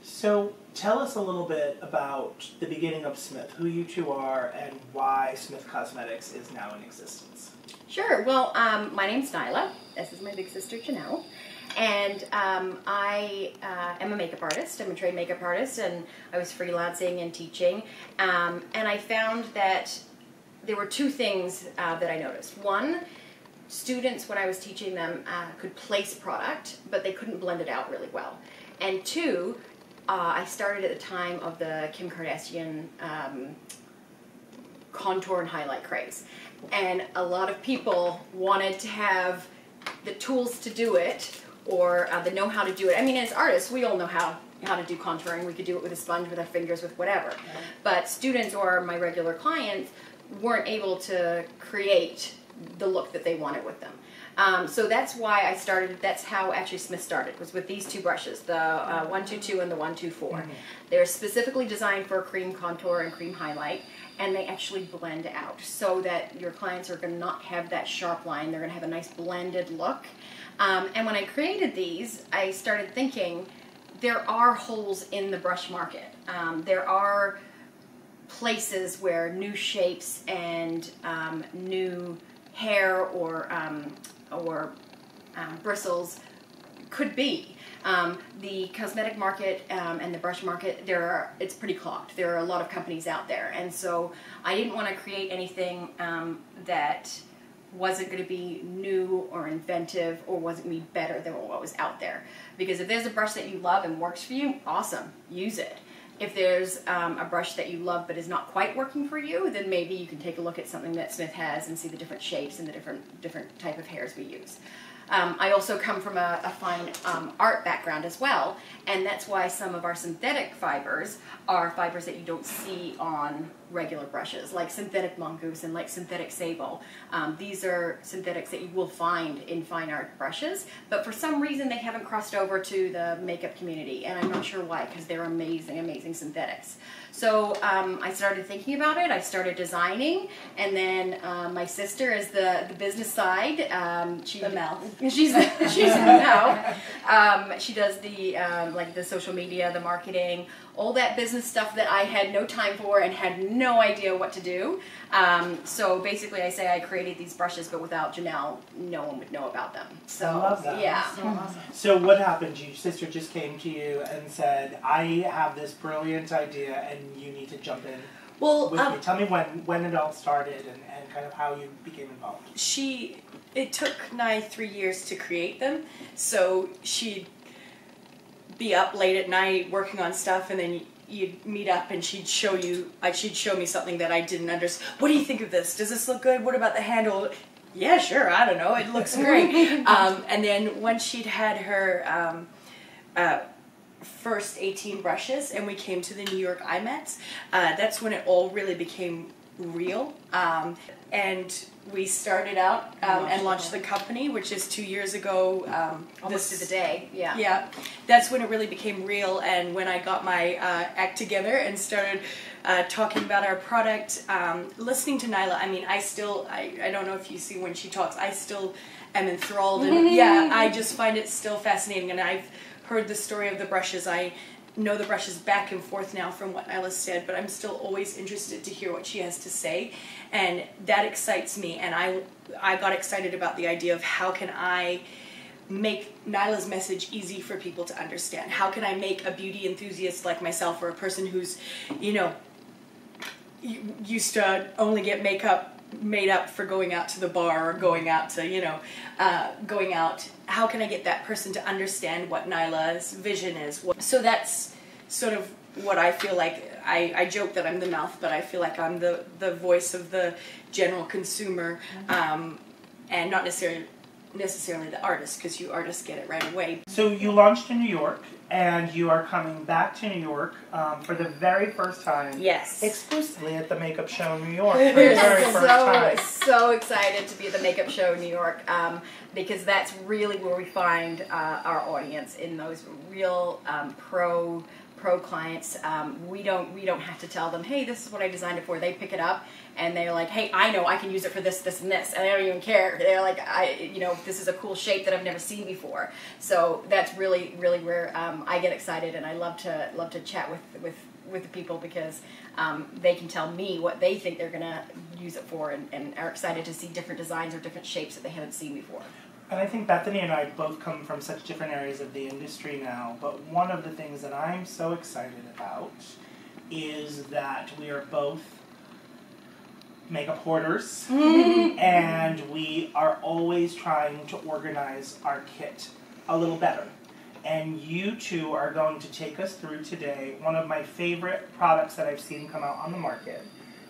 So tell us a little bit about the beginning of Smith, who you two are, and why Smith Cosmetics is now in existence. Sure. Well, my name's Nyla. This is my big sister, Janelle. And I am a makeup artist. I'm a trained makeup artist, and I was freelancing and teaching. And I found that there were two things that I noticed. One, students, when I was teaching them, could place product, but they couldn't blend it out really well. And two, I started at the time of the Kim Kardashian contour and highlight craze. And a lot of people wanted to have the tools to do it, or the know how to do it. I mean, as artists, we all know how to do contouring. We could do it with a sponge, with our fingers, with whatever. But students or my regular clients weren't able to create the look that they wanted with them. So that's why I started, that's how actually Smith started, was with these two brushes, the 122 and the 124. Mm-hmm. They're specifically designed for cream contour and cream highlight, and they actually blend out so that your clients are going to not have that sharp line. They're going to have a nice blended look. And when I created these, I started thinking there are holes in the brush market. There are places where new shapes and new hair or bristles could be. The cosmetic market and the brush market, it's pretty clogged. There are a lot of companies out there, and so I didn't want to create anything that wasn't going to be new or inventive or wasn't going to be better than what was out there. Because if there's a brush that you love and works for you, awesome, use it. If there's a brush that you love but is not quite working for you, then maybe you can take a look at something that Smith has and see the different shapes and the different type of hairs we use. I also come from a fine art background as well, and that's why some of our synthetic fibers are fibers that you don't see on regular brushes, like synthetic mongoose and like synthetic sable. These are synthetics that you will find in fine art brushes, but for some reason they haven't crossed over to the makeup community, and I'm not sure why, because they're amazing, amazing synthetics. So I started thinking about it, I started designing, and then my sister is the business side. The mouth. She's the mouth. She does the like the social media, the marketing, all that business stuff that I had no time for and had no idea what to do. So basically I say I created these brushes, but without Janelle, no one would know about them. So I love that. Yeah. So awesome. So what happened? Your sister just came to you and said, I have this brilliant idea and you need to jump in with me. Tell me when it all started and kind of how you became involved. It took Nye 3 years to create them, so she'd be up late at night working on stuff, and then you'd meet up and she'd show me something that I didn't understand. What do you think of this? Does this look good? What about the handle? Yeah, sure, I don't know, it looks great. And then once she'd had her first 18 brushes and we came to the New York IMATs, that's when it all really became real. And we started out and launched the company, which is 2 years ago. Almost to the day, yeah. Yeah, that's when it really became real, and when I got my act together and started talking about our product, listening to Nyla. I mean, I don't know if you see when she talks, I still am enthralled, and yeah, I just find it still fascinating, and I've heard the story of the brushes. I know the brushes back and forth now from what Nyla said, but I'm still always interested to hear what she has to say, and that excites me. And I got excited about the idea of how can I make Nyla's message easy for people to understand. How can I make a beauty enthusiast like myself, or a person who's, used to only get makeup made up for going out to the bar or going out to, going out. How can I get that person to understand what Nyla's vision is? So that's sort of what I feel like. I joke that I'm the mouth, but I feel like I'm the voice of the general consumer, and not necessarily the artist, because you artists get it right away. So you launched in New York, and you are coming back to New York for the very first time. Yes. Exclusively at the Makeup Show in New York for the very first time. So excited to be at the Makeup Show in New York, because that's really where we find our audience, in those real pro pro clients, we don't have to tell them, hey, this is what I designed it for. They pick it up and they're like, hey, I know I can use it for this, this, and this, and they don't even care. They're like, this is a cool shape that I've never seen before. So that's really, really where I get excited, and I love to chat with the people, because they can tell me what they think they're gonna use it for, and are excited to see different designs or different shapes that they haven't seen before. And I think Bethany and I both come from such different areas of the industry now, but one of the things that I'm so excited about is that we are both makeup hoarders, and we are always trying to organize our kit a little better. And you two are going to take us through today one of my favorite products that I've seen come out on the market,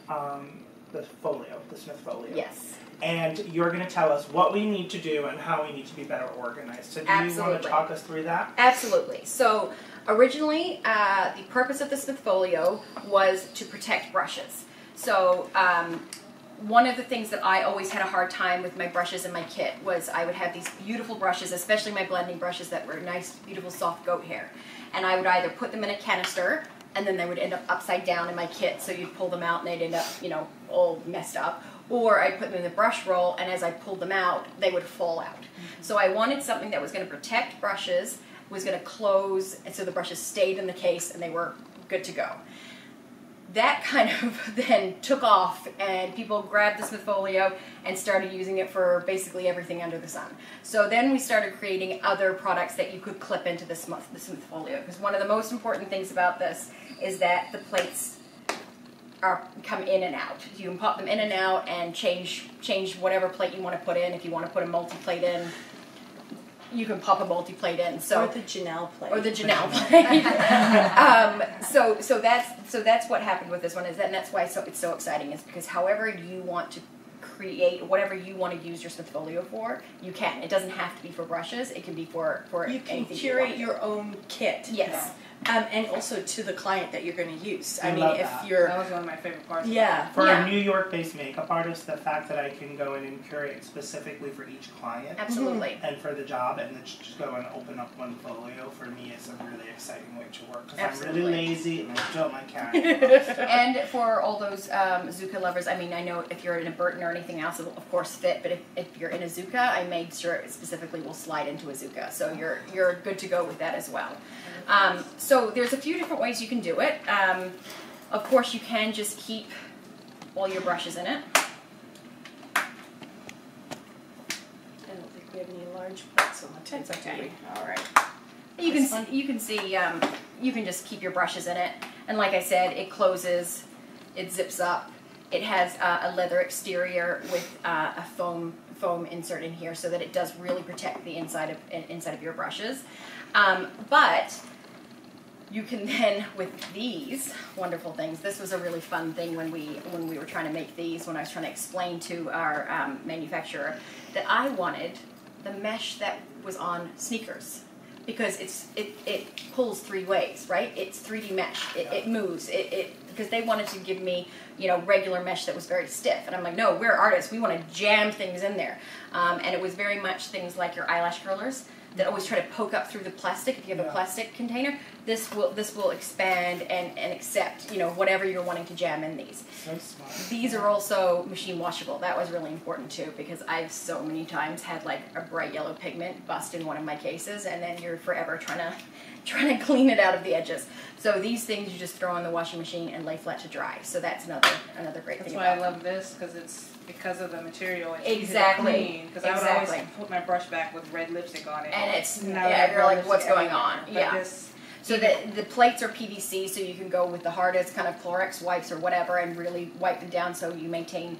the folio, the Smith Folio. Yes. And you're going to tell us what we need to do and how we need to be better organized. So do you want to talk us through that? Absolutely. So originally, the purpose of the Smith Folio was to protect brushes. So one of the things that I always had a hard time with my brushes in my kit was I would have these beautiful brushes, especially my blending brushes that were nice, beautiful, soft goat hair. And I would either put them in a canister, and then they would end up upside down in my kit, so you'd pull them out and they'd end up, all messed up. Or I'd put them in the brush roll, and as I pulled them out, they would fall out. So I wanted something that was going to protect brushes, was going to close, and so the brushes stayed in the case and they were good to go. That kind of then took off, and people grabbed the Smith Folio and started using it for basically everything under the sun. So then we started creating other products that you could clip into the Smith Folio, because one of the most important things about this is that the plates come in and out. You can pop them in and out and change whatever plate you want to put in. If you want to put a multi-plate in, you can pop a multi-plate in. So, or the Janelle plate. Or the Janelle plate. So that's what happened with this one, and that's why it's so exciting, is because however you want to create, whatever you want to use your Smith Folio for, you can. It doesn't have to be for brushes. It can be for you can curate your own kit. Yes. And also to the client that you're going to use. I mean, that was one of my favorite parts. Yeah. For a New York-based makeup artist, the fact that I can go in and curate specifically for each client, absolutely, and for the job, and then just go and open up one folio, for me is a really exciting way to work, because I'm really lazy and I don't like carrying. And for all those Zucca lovers, I mean, I know if you're in a Burton or anything else, it'll of course fit. But if you're in a Zucca, I made sure it specifically will slide into a Zucca, so you're good to go with that as well. So there's a few different ways you can do it. Of course, you can just keep all your brushes in it. I don't think we have any large plates on the table. That's okay. All right. You can just keep your brushes in it, and like I said, it closes, it zips up. It has a leather exterior with a foam insert in here, so that it does really protect the inside of your brushes. But you can then, with these wonderful things, this was a really fun thing when we were trying to make these, when I was trying to explain to our manufacturer that I wanted the mesh that was on sneakers, because it pulls three ways, right? It's 3D mesh. It moves. Because they wanted to give me, regular mesh that was very stiff, and I'm like, no, we're artists. We want to jam things in there, and it was very much things like your eyelash curlers that always try to poke up through the plastic. If you have a plastic container, this will expand and accept whatever you're wanting to jam in these. So smart. These are also machine washable. That was really important too, because I've so many times had like a bright yellow pigment bust in one of my cases, and then you're forever trying to clean it out of the edges. So these things you just throw in the washing machine and lay flat to dry. So that's another great thing. That's why I love this, because it's because of the material. It's exactly. Because I would always put my brush back with red lipstick on it, and it's you're like, what's going on? Yeah. So the plates are PVC, so you can go with the hardest kind of Clorox wipes or whatever, and really wipe them down so you maintain.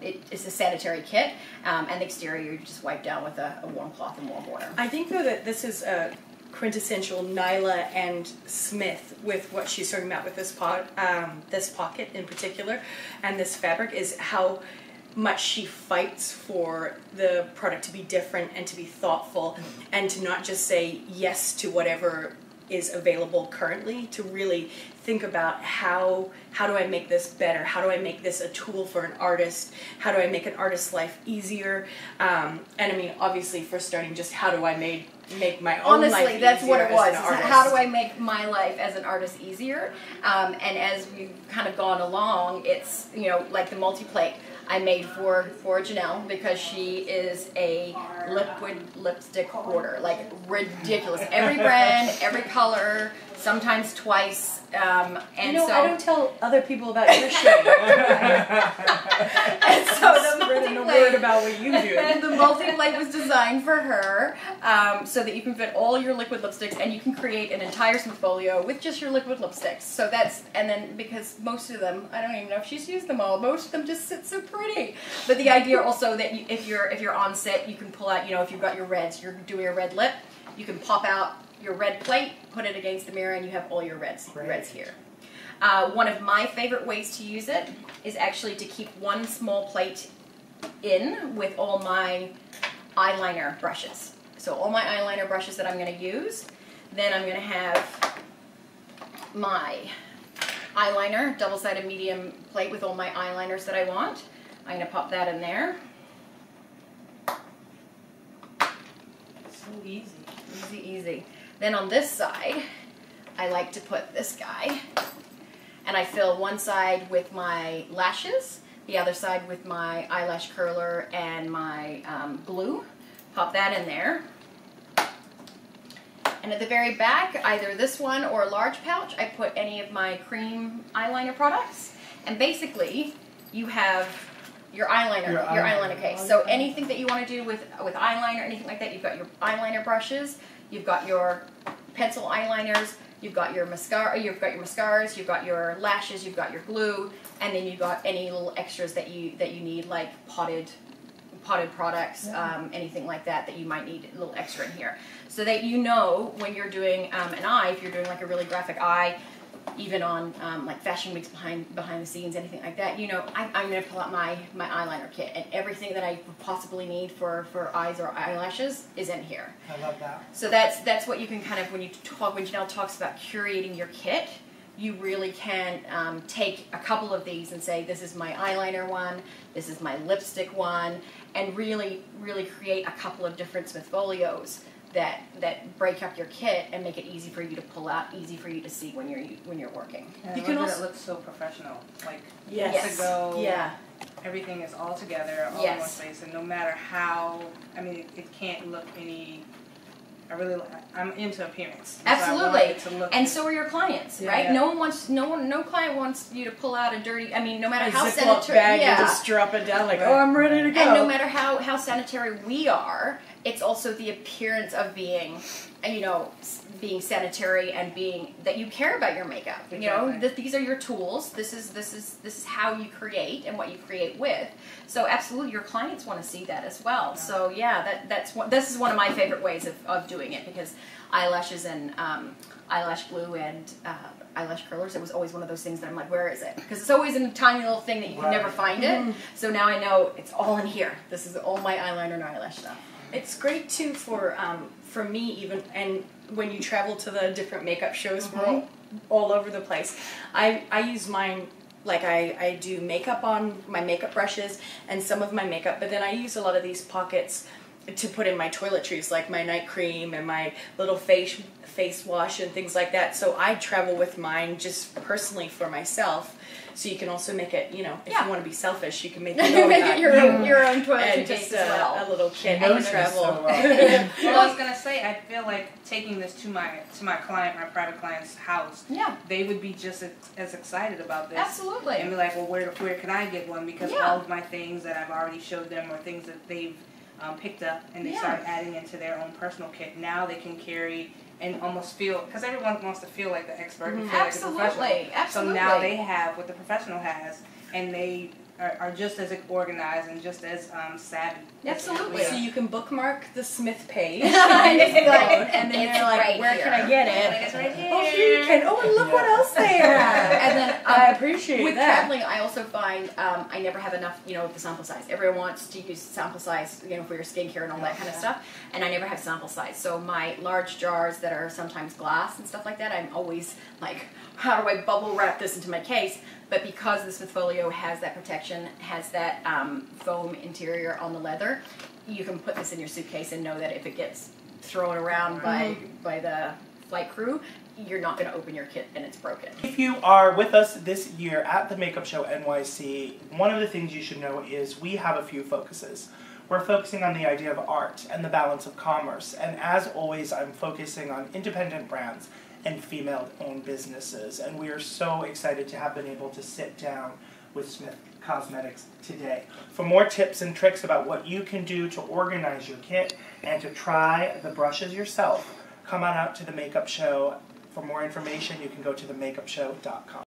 It's a sanitary kit, and the exterior you just wipe down with a warm cloth and warm water. I think though that this is a quintessential Nyla and Smith with what she's talking about with this pocket in particular, and this fabric, is how much she fights for the product to be different and to be thoughtful, and to not just say yes to whatever is available currently to really think about how do I make this better? How do I make this a tool for an artist? How do I make an artist's life easier? And I mean, obviously, for starting, just how do I make my own life easier? Honestly, that's what it was. How do I I make my life as an artist easier? And as we've kind of gone along, it's, you know, like the multi-plate I made for Janelle, because she is a liquid lipstick hoarder, like ridiculous. Every brand, every color, sometimes twice. And you know, so I don't tell other people about your shit. and so the spreading the word about what you do. And the multi-plate was designed for her, so that you can fit all your liquid lipsticks, and you can create an entire Smithfolio with just your liquid lipsticks. So that's, and then because most of them, I don't even know if she's used them all. Most of them just sit so pretty. But the idea also that you, if you're on set, you can pull out, you know, if you've got your reds, you're doing a red lip, you can pop out your red plate, put it against the mirror, and you have all your reds here. One of my favorite ways to use it is actually to keep one small plate in with all my eyeliner brushes. So all my eyeliner brushes that I'm going to use, then I'm going to have my eyeliner, double-sided medium plate with all my eyeliners that I want. I'm going to pop that in there. So easy. Easy, easy. Then on this side, I like to put this guy, and I fill one side with my lashes, the other side with my eyelash curler and my glue. Pop that in there. And at the very back, either this one or a large pouch, I put any of my cream eyeliner products. And basically, you have your eyeliner case. So anything that you want to do with eyeliner, anything like that, you've got your eyeliner brushes, you've got your pencil eyeliners, you've got your mascara, you've got your lashes, you've got your glue, and then you've got any little extras that you need, like potted products, anything like that you might need a little extra in here, so that you know when you're doing an eye, if you're doing like a really graphic eye, even on like fashion weeks behind the scenes, anything like that, you know, I'm going to pull out my eyeliner kit, and everything that I possibly need for eyes or eyelashes is in here. I love that. So that's what you can kind of, when Janelle talks about curating your kit, you really can take a couple of these and say, this is my eyeliner one, this is my lipstick one, and really, really create a couple of different Smithfolios that break up your kit and make it easy for you to pull out, easy for you to see when you're working. And you can also, it looks so professional. Like yes. to go. Yeah. Everything is all together, all in one place, and no matter how, I mean, it can't look any. I'm into appearance. Absolutely, so and so are your clients, right? Yeah. No client wants you to pull out a dirty. I mean, no matter how sanitary, bag and just drop it down like, right. Oh, I'm ready to go. And no matter how sanitary we are, it's also the appearance of being, you know, being sanitary and being that you care about your makeup. Exactly. You know, that these are your tools. This is how you create and what you create with. So absolutely, your clients want to see that as well. Yeah. So yeah, this is one of my favorite ways of doing it, because eyelashes and eyelash glue and eyelash curlers, it was always one of those things that I'm like, where is it? Because it's always in a tiny little thing that you can never find it. So now I know it's all in here. This is all my eyeliner and eyelash stuff. It's great too for me even, and when you travel to the different makeup shows, we're all over the place. I use mine, like I do makeup on my makeup brushes and some of my makeup, but then I use a lot of these pockets to put in my toiletries, like my night cream and my little face wash and things like that. So I travel with mine just personally for myself. So you can also make it, you know, if you want to be selfish, you can make it your own toiletry and case just as well. a little kit and travel. So well, I was gonna say, I feel like taking this to my client, my private client's house. Yeah. They would be just as excited about this. Absolutely. And be like, well, where can I get one? Because all of my things that I've already showed them are things that they've picked up and they started adding into their own personal kit. Now they can carry and almost feel, because everyone wants to feel like the expert and feel like the professional. Absolutely. So now they have what the professional has, and they are just as organized and just as savvy. Absolutely. So you can bookmark the Smith page, and and then you're like, right where here. can I get it? It's right here. Oh, here you can. Oh, and look what else there. And then I appreciate with that. traveling, I also find I never have enough, the sample size. Everyone wants to use sample size, for your skincare and all that kind of stuff, and I never have sample size. So my large jars that are sometimes glass and stuff like that, I'm always like, how do I bubble wrap this into my case? But because the Smithfolio has that protection, has that foam interior on the leather, you can put this in your suitcase and know that if it gets thrown around by the flight crew, you're not going to open your kit and it's broken. If you are with us this year at the Makeup Show NYC, one of the things you should know is we have a few focuses. We're focusing on the idea of art and the balance of commerce, and as always, I'm focusing on independent brands and female-owned businesses, and we are so excited to have been able to sit down with Smith Cosmetics today. For more tips and tricks about what you can do to organize your kit and to try the brushes yourself, come on out to the Makeup Show. For more information, you can go to themakeupshow.com.